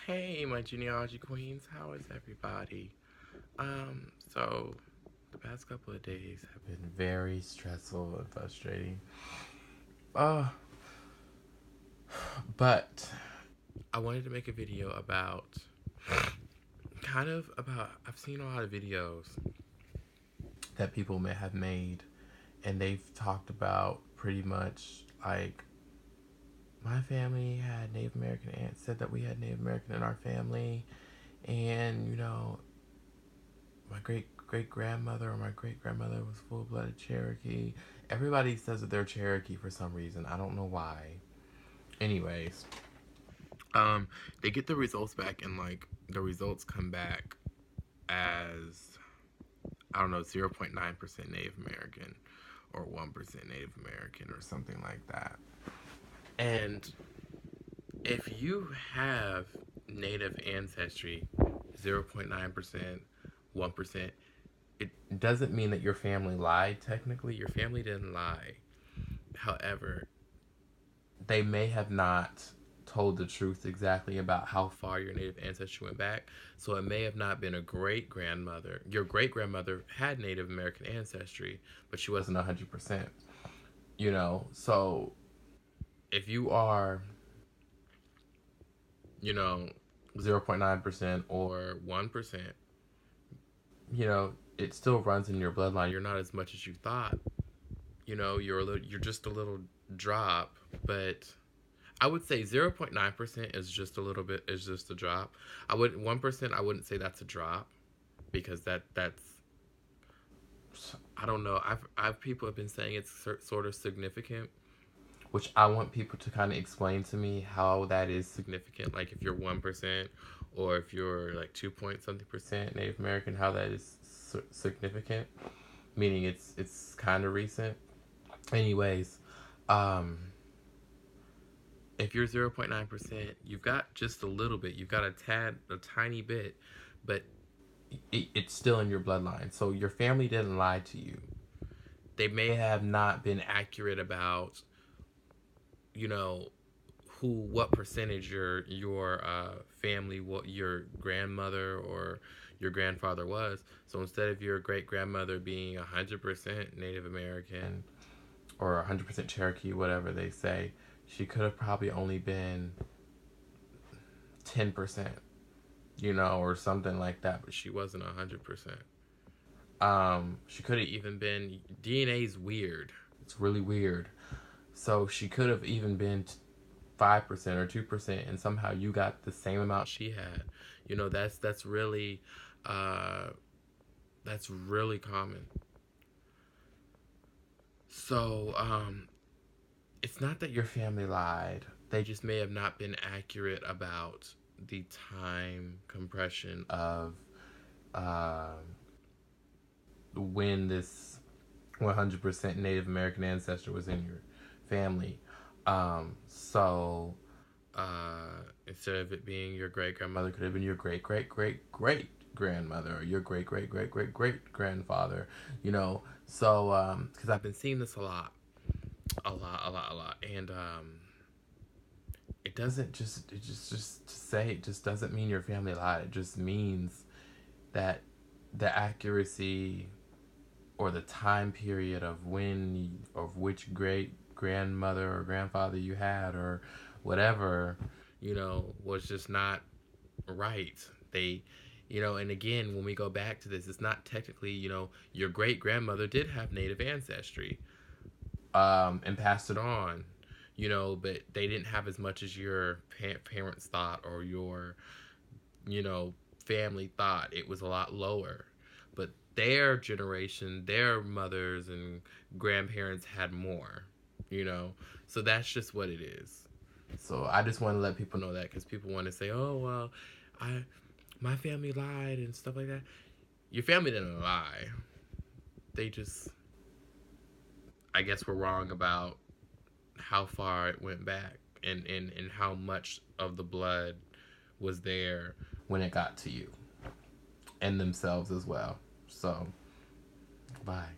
Hey, my genealogy queens, how is everybody? So the past couple of days have been very stressful and frustrating. Uh, but I wanted to make a video about I've seen a lot of videos that people may have made, and they've talked about pretty much like my family had Native American aunts, said that we had Native American in our family, and my great grandmother or my great grandmother was full blooded Cherokee. Everybody says that they're Cherokee for some reason. I don't know why. Anyways, um, they get the results back, and like the results come back as, I don't know, 0.9% Native American or 1% Native American or something like that. And if you have Native ancestry, 0.9%, 1%, it doesn't mean that your family lied. Technically, your family didn't lie. However, they may have not told the truth exactly about how far your Native ancestry went back. So it may have not been a great grandmother. Your great grandmother had Native American ancestry, but she wasn't 100%. So if you are, you know, 0.9% or 1%, it still runs in your bloodline. You're not as much as you thought. You're just a little drop, but I would say 0.9% is just a little bit, is just a drop. 1%, I wouldn't say that's a drop, because that's I don't know. I've people have been saying it's sort of significant, which I want people to kind of explain to me how that is significant. Like if you're 1%, or if you're like 2 point something percent Native American, how that is significant. Meaning it's kind of recent. Anyways, um, if you're 0.9%, you've got just a little bit. You've got a tiny bit, but it's still in your bloodline. So your family didn't lie to you. They may have not been accurate about, what percentage your family, what your grandmother or your grandfather was. So instead of your great grandmother being 100% Native American or 100% Cherokee, whatever they say, she could have probably only been 10%, or something like that, but she wasn't 100%. She could have even been, DNA's weird. It's really weird. So she could have even been 5% or 2%, and somehow you got the same amount she had. That's really, that's really common. So, it's not that your family lied. They just may have not been accurate about the time compression of when this 100% Native American ancestor was in your family. So instead of it being your great grandmother, could have been your great great great great grandmother, or your great great great great great grandfather. So because I've been seeing this a lot, and it just to say it just doesn't mean your family lied. It just means that the accuracy or the time period of which great grandmother or grandfather you had or whatever, was just not right. And again, when we go back to this, it's not technically, your great grandmother did have Native ancestry, and passed it on, but they didn't have as much as your parents thought, or your, family thought. It was a lot lower. But their generation, their mothers and grandparents had more, So that's just what it is. So I just want to let people know that, because people want to say, "Oh well, my family lied," and stuff like that. Your family didn't lie. They just, I guess, were wrong about how far it went back, and how much of the blood was there when it got to you, and themselves as well. So, bye.